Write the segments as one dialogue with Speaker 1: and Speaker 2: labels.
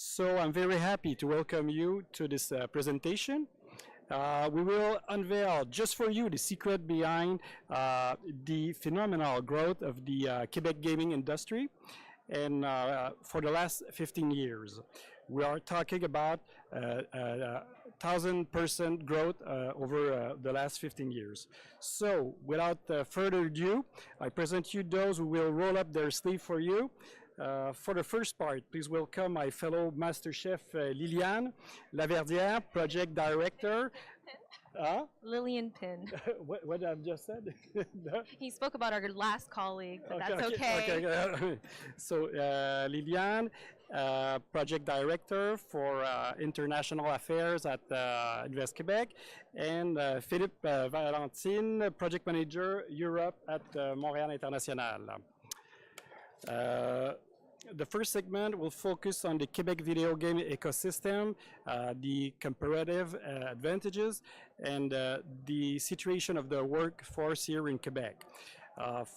Speaker 1: So I'm very happy to welcome you to this presentation. We will unveil just for you the secret behind the phenomenal growth of the Quebec gaming industry and for the last 15 years. We are talking about 1,000% growth over the last 15 years. So without further ado, I present you those who will roll up their sleeve for you. For the first part, please welcome my fellow Master Chef Liliane Laverdière, Project Director.
Speaker 2: Lillian Pin.
Speaker 1: What I've just said? No?
Speaker 2: He spoke about our last colleague, but that's okay.
Speaker 1: Okay. So Liliane, Project Director for International Affairs at Invest Quebec, and Philippe Valentine, Project Manager Europe at Montréal International. The first segment will focus on the Quebec video game ecosystem, the comparative advantages, and the situation of the workforce here in Quebec.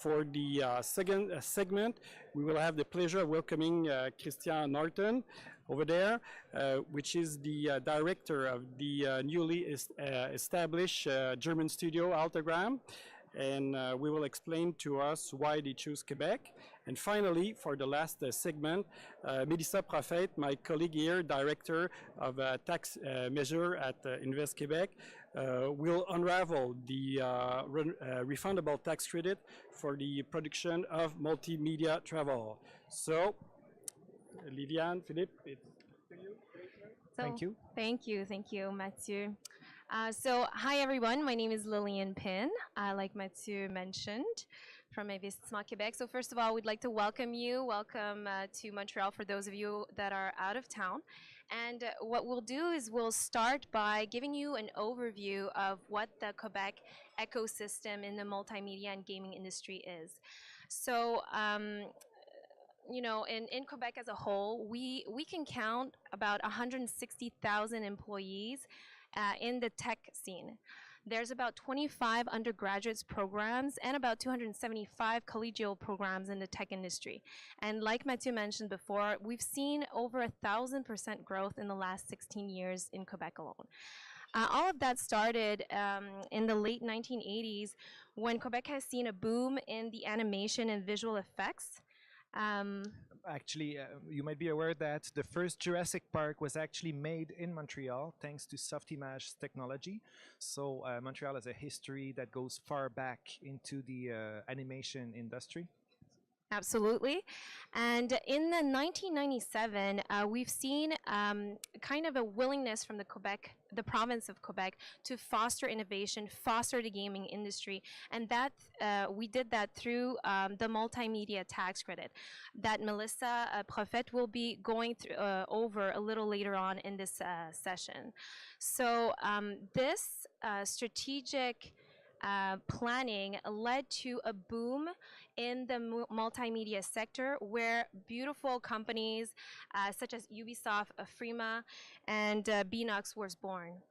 Speaker 1: For the second segment, we will have the pleasure of welcoming Christian Norton over there, which is the director of the newly established German studio Altagram. And we will explain to us why they choose Quebec. And finally, for the last segment, Melissa Prophet, my colleague here, Director of Tax Measure at Invest Quebec, will unravel the Refundable Tax Credit for the production of multimedia travel. So, Liliane, Philippe, it's to you.
Speaker 2: Thank you, Mathieu. Hi everyone, my name is Lillian Pin, like Mathieu mentioned, from Investissement Québec. So first of all, we'd like to welcome you, to Montreal for those of you that are out of town. And what we'll do is we'll start by giving you an overview of what the Quebec ecosystem in the multimedia and gaming industry is. So, you know, in Quebec as a whole, we can count about 160,000 employees in the tech scene. There's about 25 undergraduate programs and about 275 collegial programs in the tech industry. And like Mathieu mentioned before, we've seen over 1,000% growth in the last 16 years in Quebec alone. All of that started in the late 1980s when Quebec has seen a boom in the animation and visual effects.
Speaker 3: Actually, you might be aware that the first Jurassic Park was actually made in Montreal thanks to Softimage technology. So Montreal has a history that goes far back into the animation industry.
Speaker 2: Absolutely. And in the 1997, we've seen kind of a willingness from the province of Quebec to foster innovation, foster the gaming industry. And that we did that through the multimedia tax credit that Melissa Prophet will be going through, over a little later on in this session. So this strategic planning led to a boom in the multimedia sector where beautiful companies such as Ubisoft, Frima, and Beenox was born.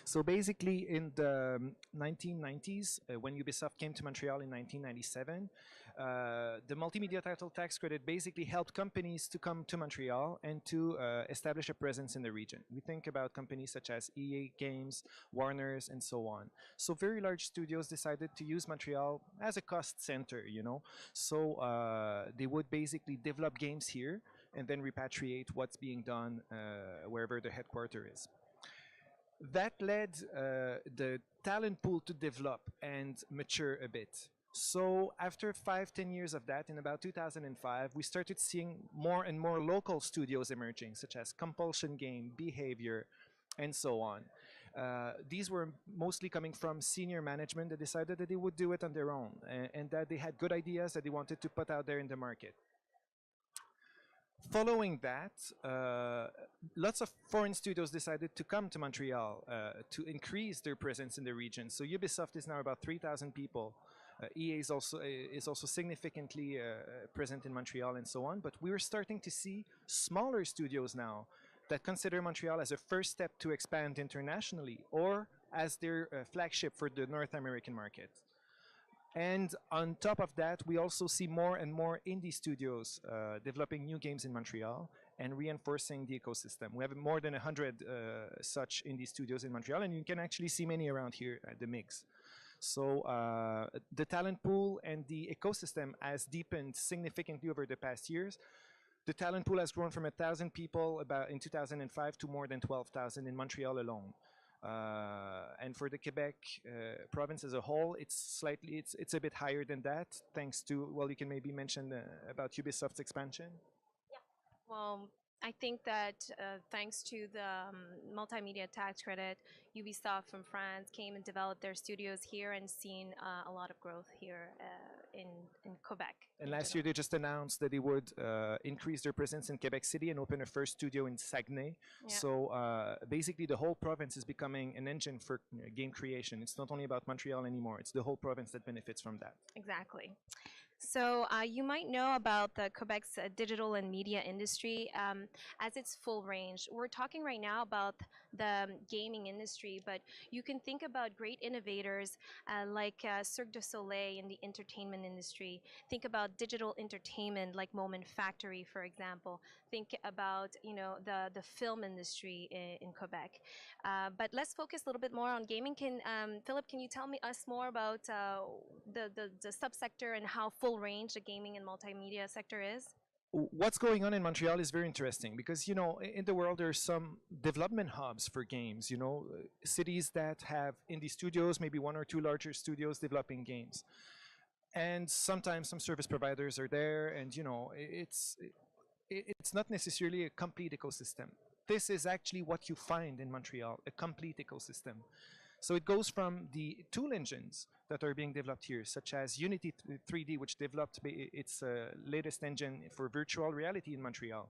Speaker 3: So basically in the 1990s, when Ubisoft came to Montreal in 1997, the multimedia title tax credit basically helped companies to come to Montreal and to establish a presence in the region. We think about companies such as EA Games, Warner's, and so on. So very large studios decided to use Montreal as a cost center, you know. So they would basically develop games here and then repatriate what's being done wherever the headquarters is. That led the talent pool to develop and mature a bit. So after 5-10 years of that, in about 2005, we started seeing more and more local studios emerging, such as Compulsion Game, Behavior, and so on. These were mostly coming from senior management that decided that they would do it on their own and that they had good ideas that they wanted to put out there in the market. Following that, lots of foreign studios decided to come to Montreal to increase their presence in the region. So Ubisoft is now about 3,000 people. EA is also significantly present in Montreal and so on. But we're starting to see smaller studios now that consider Montreal as a first step to expand internationally or as their flagship for the North American market. And on top of that, we also see more and more indie studios developing new games in Montreal and reinforcing the ecosystem. We have more than 100 such indie studios in Montreal, and you can actually see many around here at the MIGS. So the talent pool and the ecosystem has deepened significantly over the past years. The talent pool has grown from 1,000 people about in 2005 to more than 12,000 in Montreal alone. And for the Quebec province as a whole, it's a bit higher than that, thanks to, well, you can maybe mention about Ubisoft's expansion.
Speaker 2: Well, I think that thanks to the multimedia tax credit, Ubisoft from France came and developed their studios here and seen a lot of growth here in Quebec.
Speaker 3: And last year they just announced that they would increase their presence in Quebec City and open a first studio in Saguenay. Yeah. So basically the whole province is becoming an engine for game creation. It's not only about Montreal anymore, it's the whole province that benefits from that.
Speaker 2: Exactly. So you might know about the Quebec's digital and media industry as its full range. We're talking right now about the gaming industry, but you can think about great innovators like Cirque du Soleil in the entertainment industry. Think about digital entertainment like Moment Factory, for example. Think about the film industry in Quebec. But let's focus a little bit more on gaming. Philip, can you tell us more about the subsector and how full range the gaming and multimedia sector is?
Speaker 3: What's going on in Montreal is very interesting because, in the world there are some development hubs for games, cities that have indie studios, maybe one or two larger studios developing games. And sometimes some service providers are there and, it's not necessarily a complete ecosystem. This is actually what you find in Montreal, a complete ecosystem. So it goes from the tool engines that are being developed here, such as Unity 3D, which developed its latest engine for virtual reality in Montreal.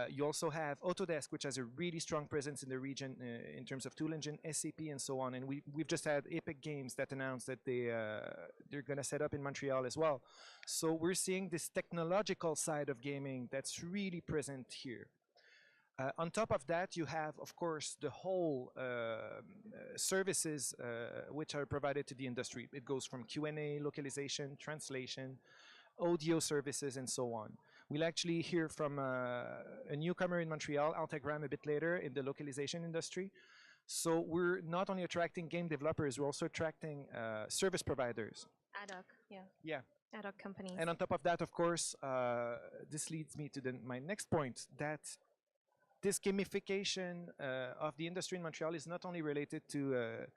Speaker 3: You also have Autodesk, which has a really strong presence in the region in terms of tool engine, SAP, and so on. And we've just had Epic Games that announced that they're going to set up in Montreal as well. So we're seeing this technological side of gaming that's really present here. On top of that, you have, of course, the whole services which are provided to the industry. It goes from Q&A, localization, translation, audio services, and so on. We'll actually hear from a newcomer in Montreal, Altagram, a bit later in the localization industry. So we're not only attracting game developers, we're also attracting service providers.
Speaker 2: Ad hoc, yeah.
Speaker 3: Yeah.
Speaker 2: Ad hoc companies.
Speaker 3: And on top of that, of course, this leads me to my next point, that this gamification of the industry in Montreal is not only related to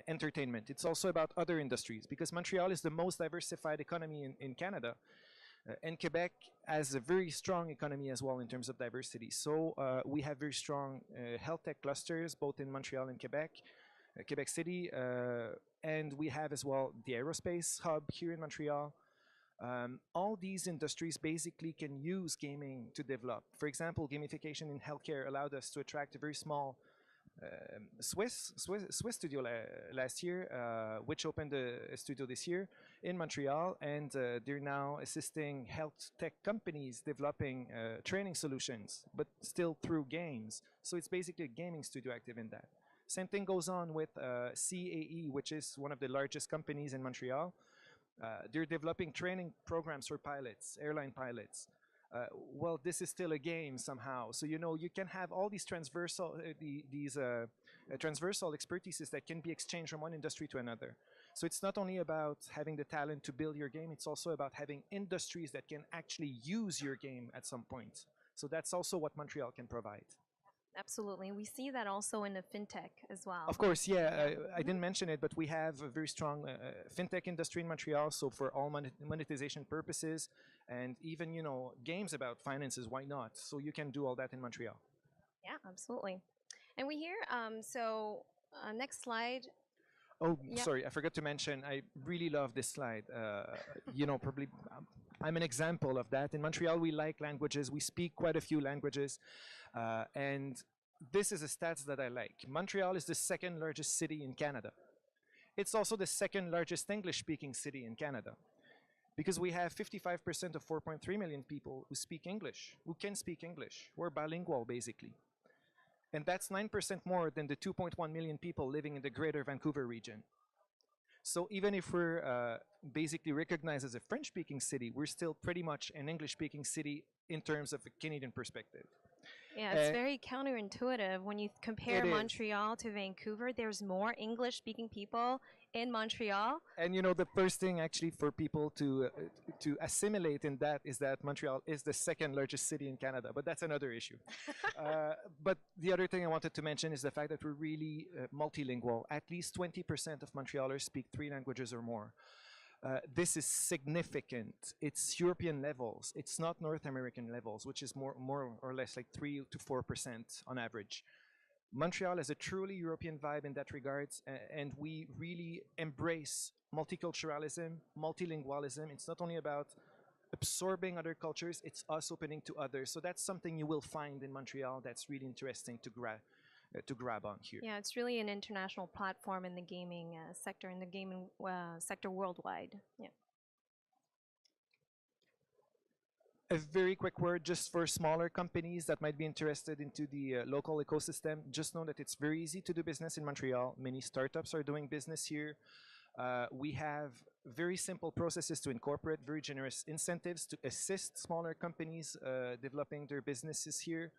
Speaker 3: entertainment, it's also about other industries, because Montreal is the most diversified economy in Canada. And Quebec has a very strong economy as well in terms of diversity. So we have very strong health tech clusters, both in Montreal and Quebec, Quebec City, and we have as well the aerospace hub here in Montreal. All these industries basically can use gaming to develop. For example, gamification in healthcare allowed us to attract a very small Swiss studio last year, which opened a studio this year in Montreal, and they're now assisting health tech companies developing training solutions, but still through games. So it's basically a gaming studio active in that. Same thing goes on with CAE, which is one of the largest companies in Montreal. They're developing training programs for pilots, airline pilots. Well, this is still a game somehow. So, you can have all these transversal expertises that can be exchanged from one industry to another. So it's not only about having the talent to build your game, it's also about having industries that can actually use your game at some point. So that's also what Montreal can provide.
Speaker 2: Absolutely. We see that also in the fintech as well.
Speaker 3: Of course, yeah. I didn't mention it, but we have a very strong fintech industry in Montreal. So for all monetization purposes and even, games about finances, why not? So you can do all that in Montreal.
Speaker 2: Yeah, absolutely. And we hear, next slide.
Speaker 3: Oh, sorry, I forgot to mention, I really love this slide. Probably I'm an example of that. In Montreal, we like languages. We speak quite a few languages. And this is a stats that I like. Montreal is the second largest city in Canada. It's also the second largest English-speaking city in Canada, because we have 55% of 4.3 million people who speak English, who can speak English. We're bilingual, basically. And that's 9% more than the 2.1 million people living in the greater Vancouver region. So even if we're basically recognized as a French-speaking city, we're still pretty much an English-speaking city in terms of a Canadian perspective.
Speaker 2: Yeah, it's very counterintuitive when you compare
Speaker 3: It is.
Speaker 2: Montreal to Vancouver. There's more English-speaking people in Montreal.
Speaker 3: And you know, the first thing actually for people to assimilate in that is that Montreal is the second largest city in Canada, but that's another issue. But the other thing I wanted to mention is the fact that we're really multilingual. At least 20% of Montrealers speak 3 languages or more. This is significant. It's European levels. It's not North American levels, which is more or less like 3 to 4% on average. Montreal has a truly European vibe in that regard, and we really embrace multiculturalism, multilingualism. It's not only about absorbing other cultures, it's us opening to others. So that's something you will find in Montreal that's really interesting to grab on here.
Speaker 2: Yeah, it's really an international platform in the gaming sector, sector worldwide. Yeah.
Speaker 3: A very quick word just for smaller companies that might be interested into the local ecosystem. Just know that it's very easy to do business in Montreal. Many startups are doing business here. We have very simple processes to incorporate, very generous incentives to assist smaller companies developing their businesses here.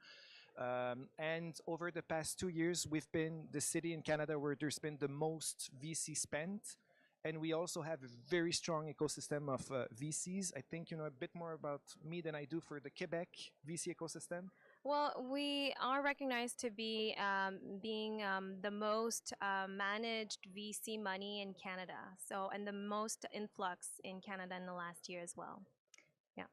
Speaker 3: And over the past 2 years, we've been the city in Canada where there's been the most VC spent. And we also have a very strong ecosystem of VCs. I think you know a bit more about me than I do for the Quebec VC ecosystem.
Speaker 2: Well, we are recognized to be being the most managed VC money in Canada. So, and the most influx in Canada in the last year as well. Yeah.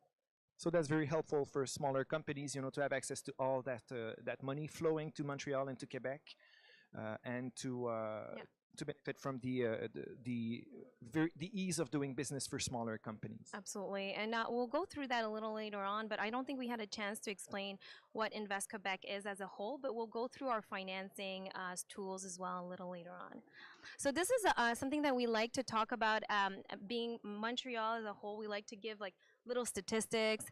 Speaker 3: So that's very helpful for smaller companies, you know, to have access to all that money flowing to Montreal and to Quebec, and to benefit from the ease of doing business for smaller companies.
Speaker 2: Absolutely, and we'll go through that a little later on, but I don't think we had a chance to explain what Invest Quebec is as a whole, but we'll go through our financing tools as well a little later on. So this is something that we like to talk about, being Montreal as a whole. We like to give like little statistics.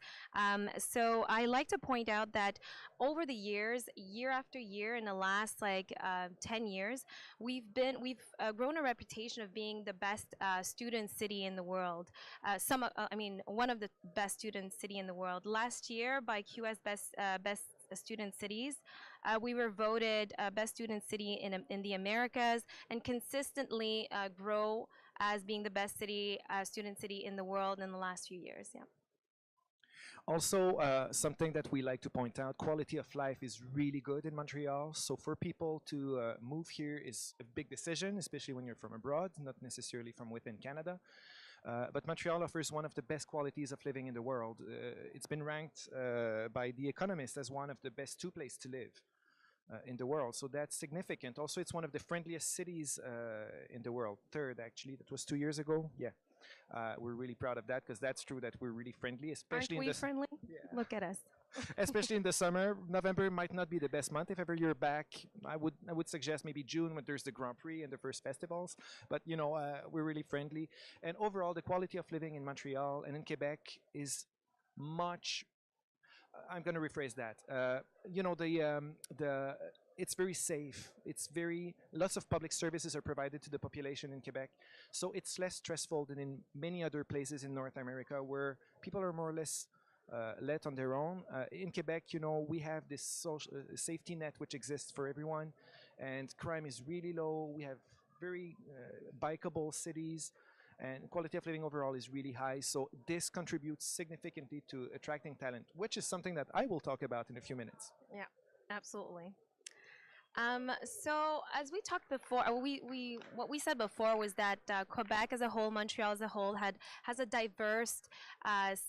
Speaker 2: So I like to point out that over the years, year after year, in the last 10 years, we've grown a reputation of being the best student city in the world. One of the best student city in the world. Last year, by QS Best Student Cities, we were voted best student city in the Americas, and consistently grow as being the best student city in the world in the last few years. Yeah.
Speaker 3: Also, something that we like to point out, quality of life is really good in Montreal. So for people to move here is a big decision, especially when you're from abroad, not necessarily from within Canada. But Montreal offers one of the best qualities of living in the world. It's been ranked by The Economist as one of the best 2 places to live in the world. So that's significant. Also, it's one of the friendliest cities in the world. 3rd, actually. That was 2 years ago. Yeah. We're really proud of that because that's true that we're really friendly, especially
Speaker 2: Aren't we friendly? Yeah. Look at us.
Speaker 3: Especially in the summer. November might not be the best month. If ever you're back, I would suggest maybe June when there's the Grand Prix and the first festivals. But you know, we're really friendly. And overall, the quality of living in Montreal and in Quebec is much. I'm going to rephrase that. You know, it's very safe. Lots of public services are provided to the population in Quebec. So it's less stressful than in many other places in North America where people are more or less let on their own. In Quebec, you know, we have this social safety net which exists for everyone, and crime is really low. We have very bikeable cities, and quality of living overall is really high. So this contributes significantly to attracting talent, which is something that I will talk about in a few minutes.
Speaker 2: Yeah, absolutely. So as we talked before, what we said before was that Quebec as a whole, Montreal as a whole, has a diverse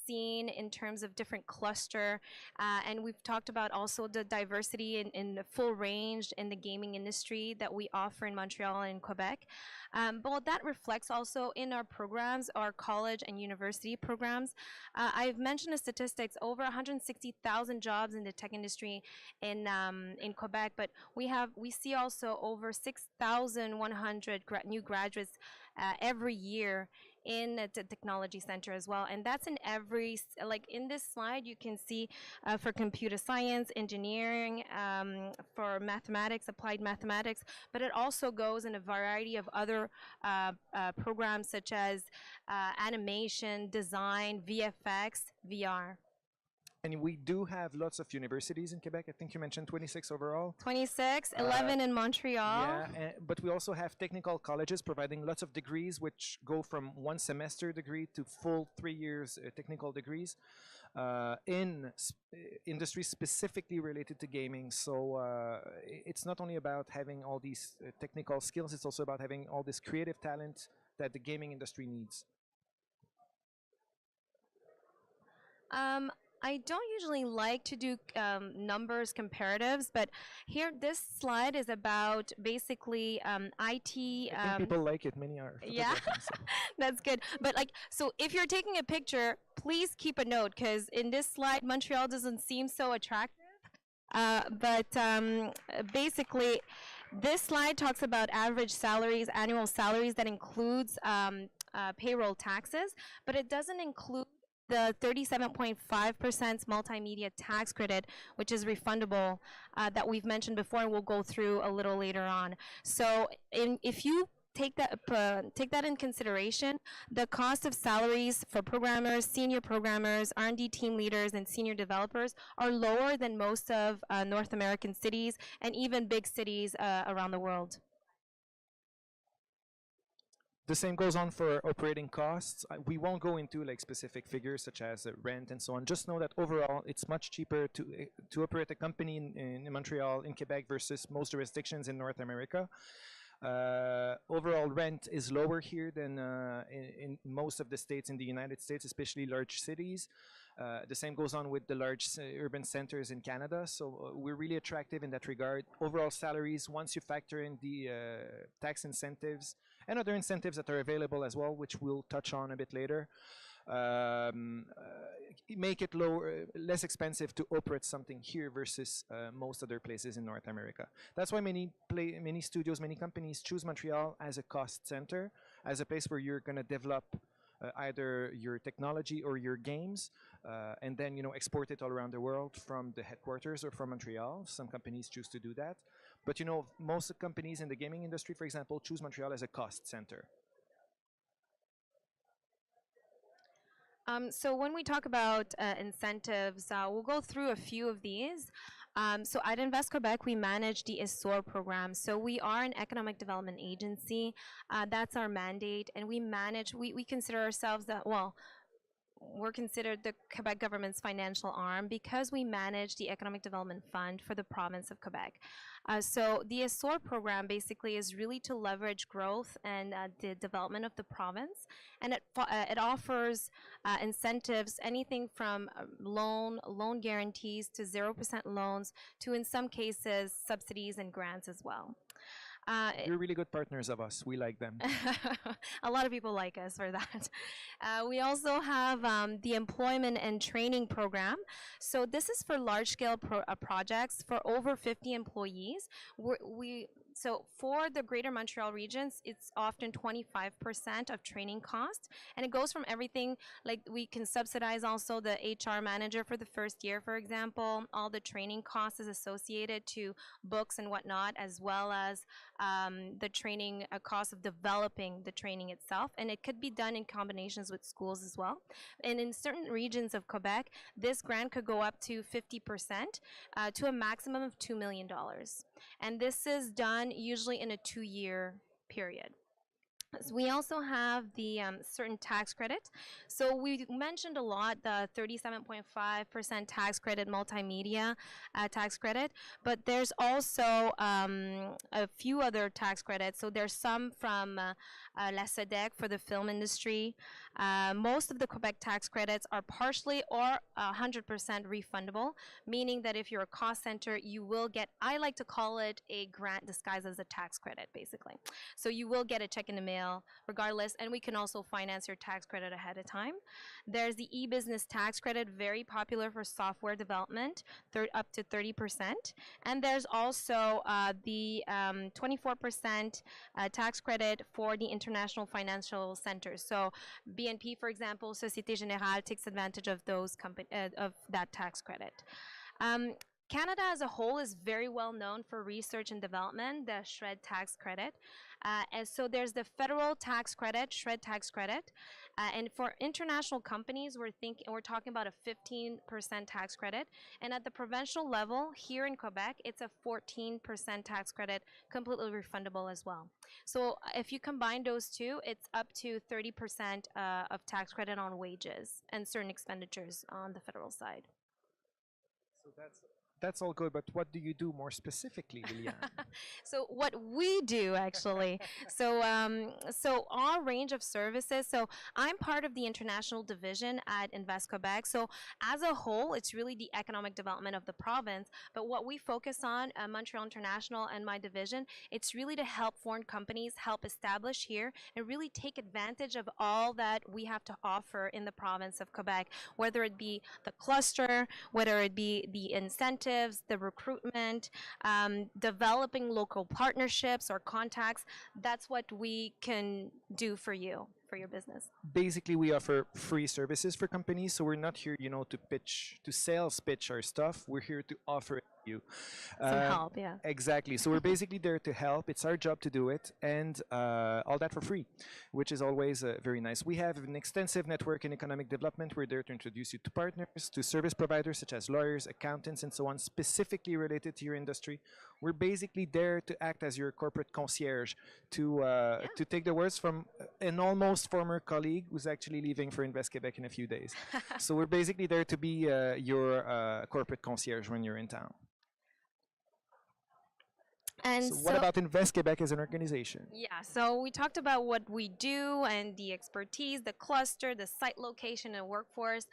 Speaker 2: scene in terms of different cluster, and we've talked about also the diversity in the full range in the gaming industry that we offer in Montreal and Quebec. But that reflects also in our programs, our college and university programs. I've mentioned the statistics: over 160,000 jobs in the tech industry in Quebec, but we see also over 6,100 new graduates every year in the technology center as well. And that's in every, like in this slide, you can see for computer science, engineering, for mathematics, applied mathematics, but it also goes in a variety of other programs such as animation, design, VFX, VR.
Speaker 3: And we do have lots of universities in Quebec. I think you mentioned 26 overall.
Speaker 2: 26, 11 in Montreal.
Speaker 3: Yeah, but we also have technical colleges providing lots of degrees, which go from 1 semester degree to full 3 years technical degrees in industries specifically related to gaming. So it's not only about having all these technical skills, it's also about having all this creative talent that the gaming industry needs.
Speaker 2: I don't usually like to do numbers comparatives, but here this slide is about basically IT.
Speaker 3: I think people like it. Many are.
Speaker 2: Yeah,
Speaker 3: So.
Speaker 2: that's good. But like, so if you're taking a picture, please keep a note because in this slide, Montreal doesn't seem so attractive. But basically, this slide talks about average salaries, annual salaries that includes payroll taxes, but it doesn't include the 37.5% multimedia tax credit, which is refundable, that we've mentioned before, and we'll go through a little later on. So if you take that in consideration, the cost of salaries for programmers, senior programmers, R&D team leaders, and senior developers are lower than most of North American cities and even big cities around the world.
Speaker 3: The same goes on for operating costs. We won't go into like specific figures such as rent and so on. Just know that overall, it's much cheaper to operate a company in Montreal, in Quebec, versus most jurisdictions in North America. Overall rent is lower here than in most of the states in the United States, especially large cities. The same goes on with the large urban centers in Canada. So we're really attractive in that regard. Overall salaries, once you factor in the tax incentives and other incentives that are available as well, which we'll touch on a bit later, make it less expensive to operate something here versus most other places in North America. That's why many studios, many companies choose Montreal as a cost center, as a place where you're going to develop either your technology or your games, and then export it all around the world from the headquarters or from Montreal. Some companies choose to do that, but most companies in the gaming industry, for example, choose Montreal as a cost center.
Speaker 2: So when we talk about incentives, we'll go through a few of these. So at Invest Quebec, we manage the ESSOR program. So we are an economic development agency. That's our mandate, and we consider ourselves we're considered the Quebec government's financial arm because we manage the Economic Development Fund for the province of Quebec. So the ESSOR program basically is really to leverage growth and the development of the province, and it offers incentives, anything from loan guarantees to 0% loans to, in some cases, subsidies and grants as well.
Speaker 3: You're really good partners of us. We like them.
Speaker 2: A lot of people like us for that. We also have the employment and training program. So this is for large-scale projects for over 50 employees. So for the Greater Montreal regions, it's often 25% of training costs, and it goes from everything, like we can subsidize also the HR manager for the first year, for example, all the training costs is associated to books and whatnot, as well as the training cost of developing the training itself, and it could be done in combinations with schools as well. And in certain regions of Quebec, this grant could go up to 50% to a maximum of $2 million. And this is done usually in a 2-year period. So we also have the certain tax credit. So we mentioned a lot the 37.5% tax credit, multimedia tax credit, but there's also a few other tax credits. So there's some from La SEDEC for the film industry. Most of the Quebec tax credits are partially or 100% refundable, meaning that if you're a cost center, you will get, I like to call it a grant disguised as a tax credit, basically. So you will get a check in the mail regardless, and we can also finance your tax credit ahead of time. There's the e-business tax credit, very popular for software development, up to 30%. And there's also the 24% tax credit for the international financial centers. So BNP, for example, Société Générale takes advantage of those of that tax credit. Canada as a whole is very well known for research and development, the SHRED tax credit. And so there's the federal tax credit, SHRED tax credit. And for international companies, we're talking about a 15% tax credit. And at the provincial level, here in Quebec, it's a 14% tax credit, completely refundable as well. So if you combine those two, it's up to 30% of tax credit on wages and certain expenditures on the federal side.
Speaker 3: So that's all good, but what do you do more specifically, Liliane?
Speaker 2: So what we do actually, so our range of services. So I'm part of the international division at Invest Quebec. So as a whole, it's really the economic development of the province. But what we focus on, Montreal International and my division, it's really to help foreign companies help establish here and really take advantage of all that we have to offer in the province of Quebec, whether it be the cluster, whether it be the incentives, the recruitment, developing local partnerships or contacts. That's what we can do for you, for your business.
Speaker 3: Basically, we offer free services for companies, so we're not here, to sales pitch our stuff. We're here to offer it to you.
Speaker 2: Some help, yeah.
Speaker 3: Exactly. So we're basically there to help. It's our job to do it, and all that for free, which is always very nice. We have an extensive network in economic development. We're there to introduce you to partners, to service providers such as lawyers, accountants, and so on, specifically related to your industry. We're basically there to act as your corporate concierge, to take the words from an almost former colleague who's actually leaving for Invest Quebec in a few days. So we're basically there to be your corporate concierge when you're in town.
Speaker 2: And
Speaker 3: so what about Invest Quebec as an organization?
Speaker 2: Yeah, so we talked about what we do and the expertise, the cluster, the site location and workforce.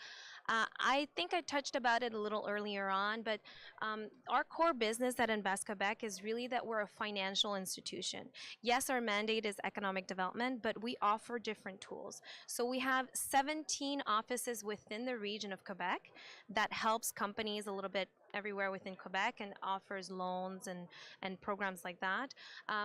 Speaker 2: I think I touched about it a little earlier on, but our core business at Invest Quebec is really that we're a financial institution. Yes, our mandate is economic development, but we offer different tools. So we have 17 offices within the region of Quebec that helps companies a little bit everywhere within Quebec and offers loans and programs like that.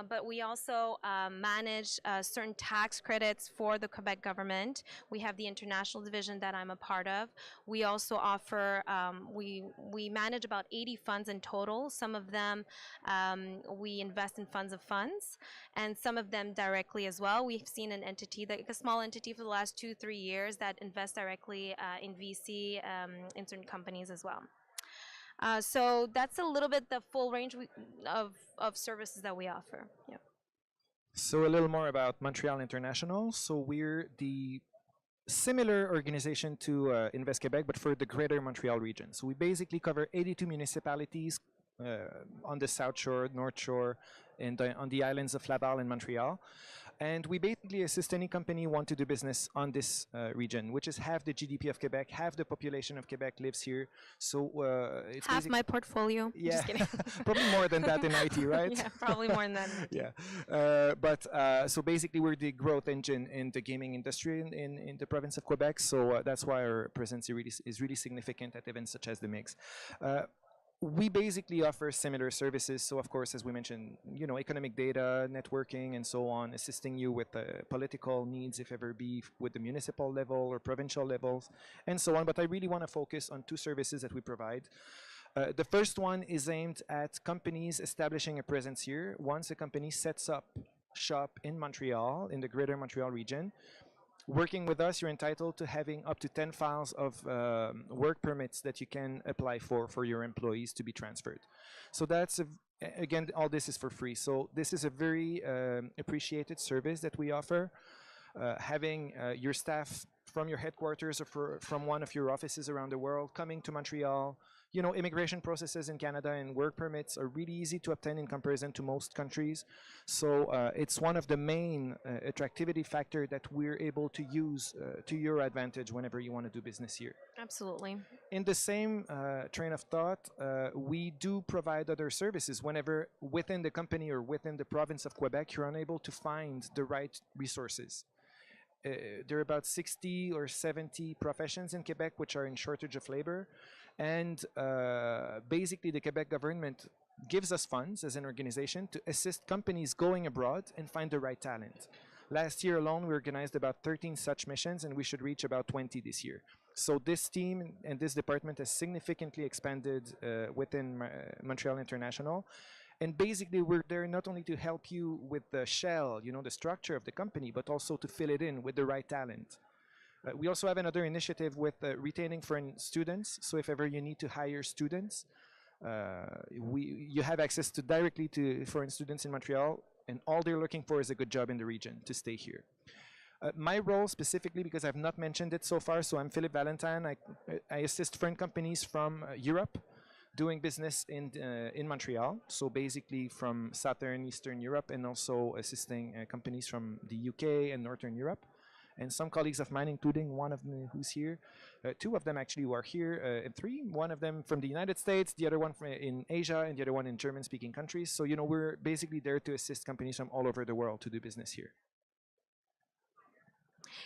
Speaker 2: But we also manage certain tax credits for the Quebec government. We have the international division that I'm a part of. We also offer, we manage about 80 funds in total. Some of them we invest in funds of funds, and some of them directly as well. We've seen an entity, like a small entity for the last 2-3 years that invests directly in VC in certain companies as well. So that's a little bit the full range of services that we offer. Yeah.
Speaker 3: So a little more about Montreal International. So we're the similar organization to Invest Quebec, but for the greater Montreal region. So we basically cover 82 municipalities on the South Shore, North Shore, and on the islands of Laval and Montreal. And we basically assist any company want to do business on this region, which is half the GDP of Quebec, half the population of Quebec lives here. So it's
Speaker 2: half my portfolio.
Speaker 3: Yeah,
Speaker 2: just kidding.
Speaker 3: probably more than that in IT, right?
Speaker 2: Yeah, probably more than that.
Speaker 3: Yeah, but so basically we're the growth engine in the gaming industry in the province of Quebec. So that's why our presence is really significant at events such as the Mix. We basically offer similar services. So of course, as we mentioned, economic data, networking, and so on, assisting you with political needs, if ever be with the municipal level or provincial levels, and so on. But I really want to focus on two services that we provide. The first one is aimed at companies establishing a presence here. Once a company sets up shop in Montreal, in the greater Montreal region, working with us, you're entitled to having up to 10 files of work permits that you can apply for your employees to be transferred. So that's, again, all this is for free. So this is a very appreciated service that we offer. Having your staff from your headquarters or from one of your offices around the world coming to Montreal. Immigration processes in Canada and work permits are really easy to obtain in comparison to most countries. So it's one of the main attractivity factor that we're able to use to your advantage whenever you want to do business here.
Speaker 2: Absolutely.
Speaker 3: In the same train of thought, we do provide other services whenever within the company or within the province of Quebec, you're unable to find the right resources. There are about 60 or 70 professions in Quebec which are in shortage of labor. And basically the Quebec government gives us funds as an organization to assist companies going abroad and find the right talent. Last year alone, we organized about 13 such missions, and we should reach about 20 this year. So this team and this department has significantly expanded within Montreal International. And basically, we're there not only to help you with the shell, the structure of the company, but also to fill it in with the right talent. We also have another initiative with retaining foreign students. So if ever you need to hire students, you have access directly to foreign students in Montreal, and all they're looking for is a good job in the region to stay here. My role specifically, because I've not mentioned it so far, so I'm Philippe Valentine. I assist foreign companies from Europe doing business in Montreal, so basically from Southern, Eastern Europe, and also assisting companies from the UK and Northern Europe. And some colleagues of mine, including one of them who's here, two of them actually who are here, and three, one of them from the United States, the other one in Asia, and the other one in German-speaking countries. So, we're basically there to assist companies from all over the world to do business here.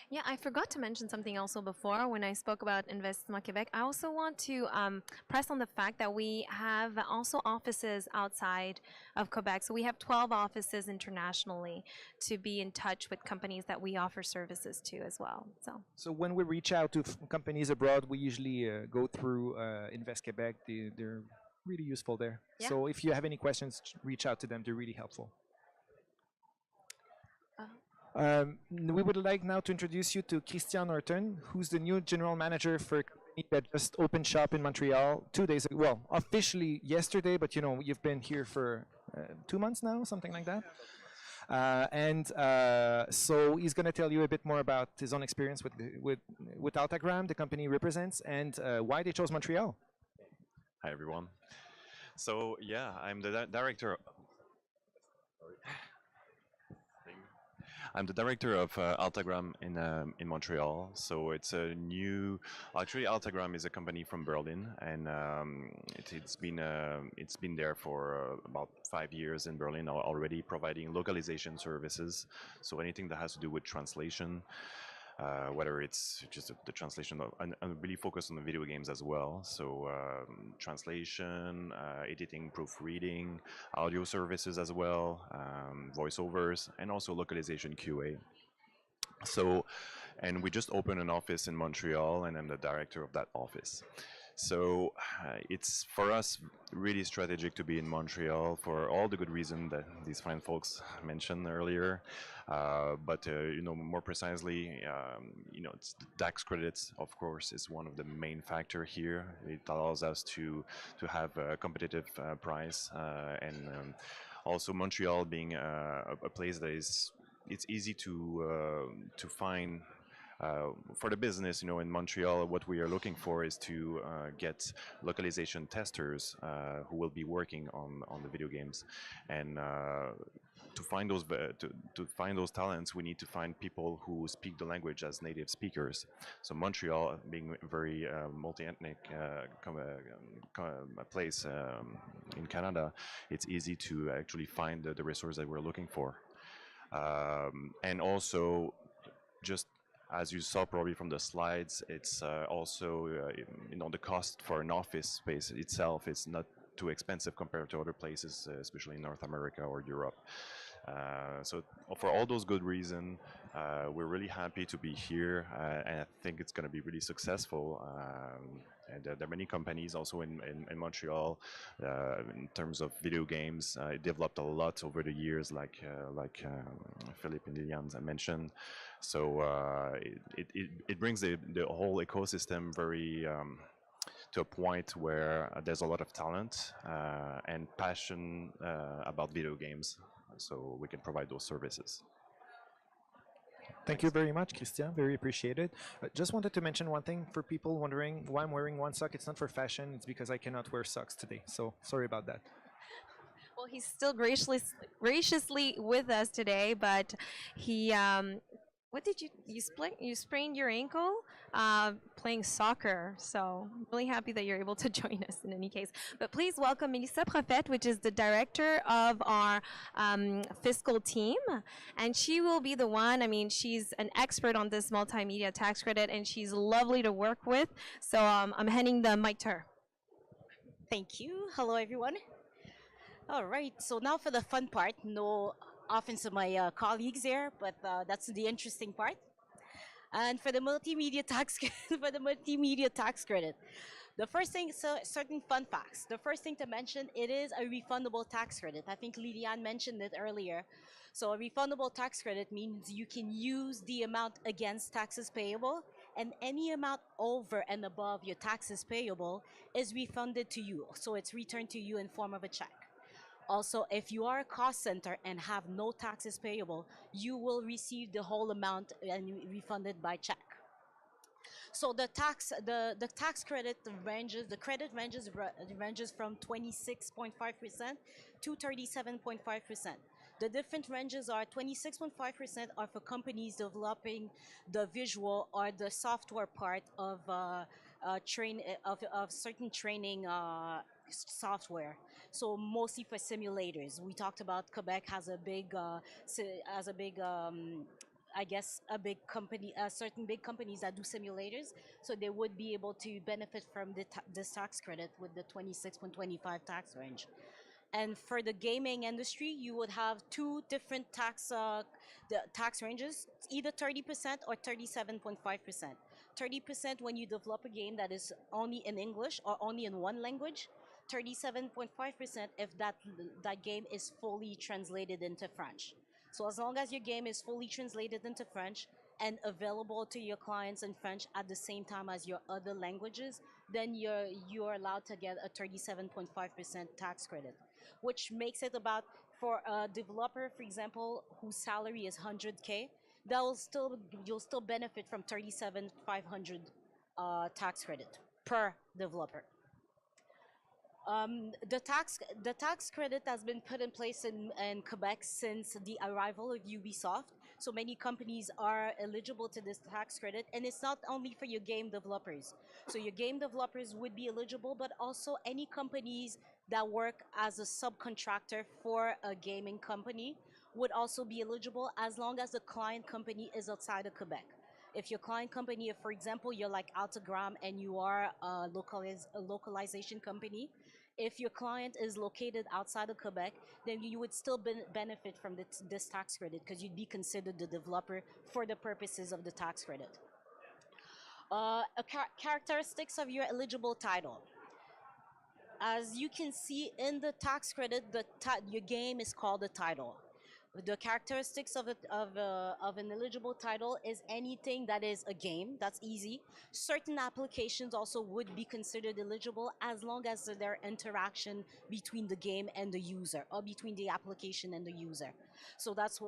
Speaker 2: Yeah, I forgot to mention something also before when I spoke about Investissement Québec. I also want to press on the fact that we have also offices outside of Quebec. So we have 12 offices internationally to be in touch with companies that we offer services to as well.
Speaker 3: So when we reach out to companies abroad, we usually go through Invest Québec. They're really useful there.
Speaker 2: Yeah.
Speaker 3: So if you have any questions, reach out to them. They're really helpful. We would like now to introduce you to Christian Norton, who's the new general manager for a company that just opened shop in Montreal 2 days ago. Well, officially yesterday, but you've been here for 2 months now, something like that. So he's going to tell you a bit more about his own experience with Altagram, the company he represents, and why they chose Montreal.
Speaker 4: Hi, everyone. So, yeah, I'm the director. I'm the director of Altagram in Montreal. So it's a new. Actually, Altagram is a company from Berlin, and it's been there for about 5 years in Berlin already, providing localization services. So anything that has to do with translation. Whether it's just the translation of, and really focus on the video games as well. So translation, editing, proofreading, audio services as well, voiceovers, and also localization QA. So, and we just opened an office in Montreal, and I'm the director of that office. So it's for us really strategic to be in Montreal for all the good reasons that these fine folks mentioned earlier. But more precisely, it's the tax credits, of course, is one of the main factor here. It allows us to have a competitive price, and also Montreal being a place that it's easy to find. For the business, in Montreal, what we are looking for is to get localization testers who will be working on the video games, and to find those talents, we need to find people who speak the language as native speakers. So Montreal, being a very multi-ethnic place in Canada, it's easy to actually find the resource that we're looking for, and also just. As you saw probably from the slides, it's also, the cost for an office space itself is not too expensive compared to other places, especially in North America or Europe. So for all those good reasons, we're really happy to be here, and I think it's going to be really successful. And there are many companies also in Montreal in terms of video games. It developed a lot over the years, like Philippe and Liliane mentioned. So it brings the whole ecosystem very to a point where there's a lot of talent and passion about video games, so we can provide those services.
Speaker 3: Thank you very much, Christian. Very appreciated. Just wanted to mention one thing for people wondering why I'm wearing one sock. It's not for fashion. It's because I cannot wear socks today. So sorry about that.
Speaker 2: Well, he's still graciously with us today, but he. What did you sprained your ankle playing soccer. So I'm really happy that you're able to join us in any case. But please welcome Melissa Prophète, which is the director of our fiscal team. And she will be the one, she's an expert on this multimedia tax credit, and she's lovely to work with. So I'm handing the mic to her.
Speaker 5: Thank you. Hello, everyone. All right, so now for the fun part. No offense to my colleagues there, but that's the interesting part. And for the multimedia tax for the multimedia tax credit, the first thing, so certain fun facts. The first thing to mention, it is a refundable tax credit. I think Liliane mentioned it earlier. So a refundable tax credit means you can use the amount against taxes payable, and any amount over and above your taxes payable is refunded to you. So it's returned to you in form of a check. Also, if you are a cost center and have no taxes payable, you will receive the whole amount and refunded by check. So the tax credit ranges, the credit ranges from 26.5% to 37.5%. The different ranges are 26.5% are for companies developing the visual or the software part of of certain training software. So mostly for simulators. We talked about Quebec has a big I guess a big company, certain big companies that do simulators, so they would be able to benefit from this tax credit with the 26.25 tax range. And for the gaming industry, you would have two different the tax ranges, either 30% or 37.5%. 30% when you develop a game that is only in English or only in one language. 37.5% if that game is fully translated into French. So as long as your game is fully translated into French and available to your clients in French at the same time as your other languages, then you're allowed to get a 37.5% tax credit, which makes it about, for a developer, for example, whose salary is 100K, you'll still benefit from 37,500 tax credit per developer. The tax credit has been put in place in Quebec since the arrival of Ubisoft. So many companies are eligible to this tax credit, and it's not only for your game developers. So your game developers would be eligible, but also any companies that work as a subcontractor for a gaming company would also be eligible, as long as the client company is outside of Quebec. If your client company, if for example you're like Altagram and you are a localization company, if your client is located outside of Quebec, then you would still benefit from this tax credit, because you'd be considered the developer for the purposes of the tax credit. Characteristics of your eligible title. As you can see in the tax credit, your game is called a title. The characteristics of an eligible title is anything that is a game. That's easy. Certain applications also would be considered eligible, as long as there interaction between the game and the user, or between the application and the user. So that's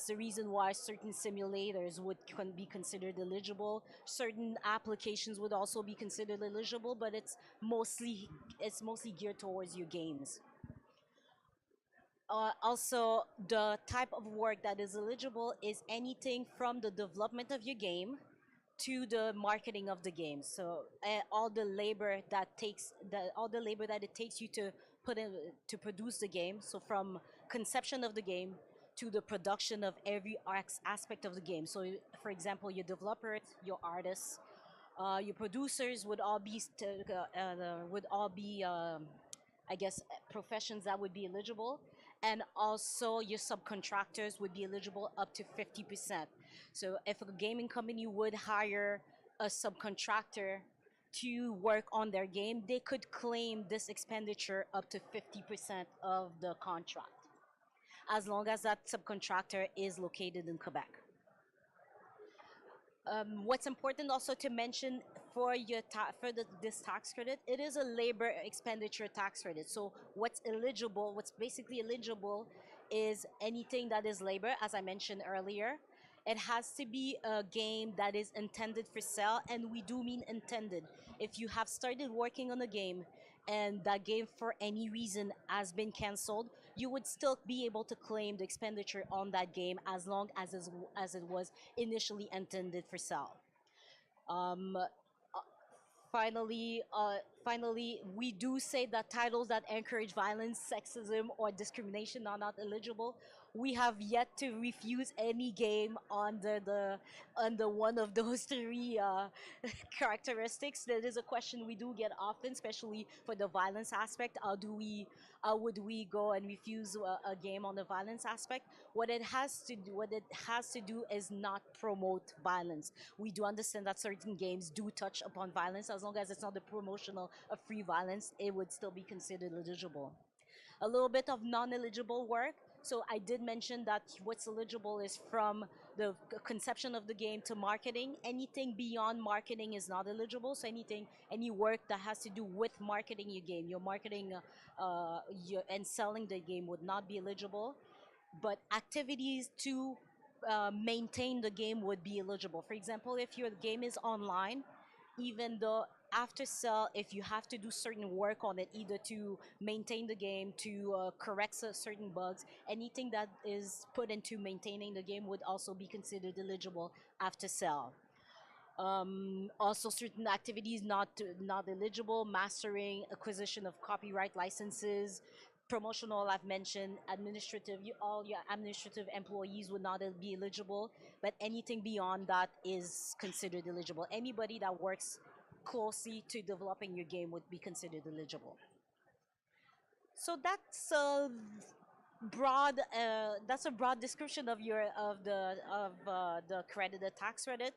Speaker 5: the reason why certain simulators can be considered eligible. Certain applications would also be considered eligible, but it's mostly geared towards your games. Also, the type of work that is eligible is anything from the development of your game to the marketing of the game. So all the labor that it takes you to produce the game. So from conception of the game to the production of every aspect of the game. So for example, your developers, your artists, your producers would all be I guess professions that would be eligible, and also your subcontractors would be eligible up to 50%. So if a gaming company would hire a subcontractor to work on their game, they could claim this expenditure up to 50% of the contract, as long as that subcontractor is located in Quebec. What's important also to mention for this tax credit, it is a labor expenditure tax credit. So what's basically eligible is anything that is labor, as I mentioned earlier. It has to be a game that is intended for sale, and we do mean intended. If you have started working on a game and that game for any reason has been canceled, you would still be able to claim the expenditure on that game, as long as it was initially intended for sale. Finally, Finally, we do say that titles that encourage violence, sexism, or discrimination are not eligible. We have yet to refuse any game under one of those three characteristics. That is a question we do get often, especially for the violence aspect. Would we go and refuse a game on the violence aspect? What it has to do is not promote violence. We do understand that certain games do touch upon violence. As long as it's not the promotional of free violence, it would still be considered eligible. A little bit of non-eligible work. So I did mention that what's eligible is from the conception of the game to marketing. Anything beyond marketing is not eligible. So any work that has to do with marketing your game, your marketing and selling the game would not be eligible. But activities to maintain the game would be eligible. For example, if your game is online, even though after sell, if you have to do certain work on it, either to maintain the game, to correct certain bugs, anything that is put into maintaining the game would also be considered eligible after sell. Also, certain activities not eligible: mastering, acquisition of copyright licenses, promotional. I've mentioned administrative. All your administrative employees would not be eligible, but anything beyond that is considered eligible. Anybody that works closely to developing your game would be considered eligible. So that's a broad description of the credited tax credit.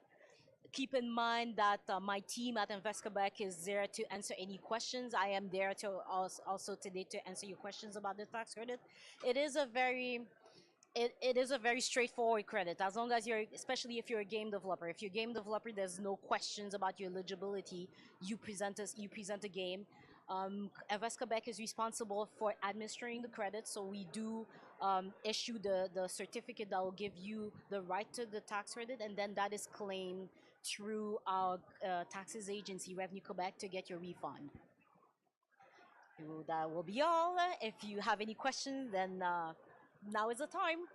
Speaker 5: Keep in mind that my team at Invest Quebec is there to answer any questions. I am there to also today to answer your questions about the tax credit. It is a very it is a very straightforward credit, as long as especially if you're a game developer. If you're a game developer, there's no questions about your eligibility. You present a game. Invest Quebec is responsible for administering the credit, so we do issue the certificate that will give you the right to the tax credit, and then that is claimed through our taxes agency, Revenue Quebec, to get your refund. So that will be all. If you have any questions, then now is the time.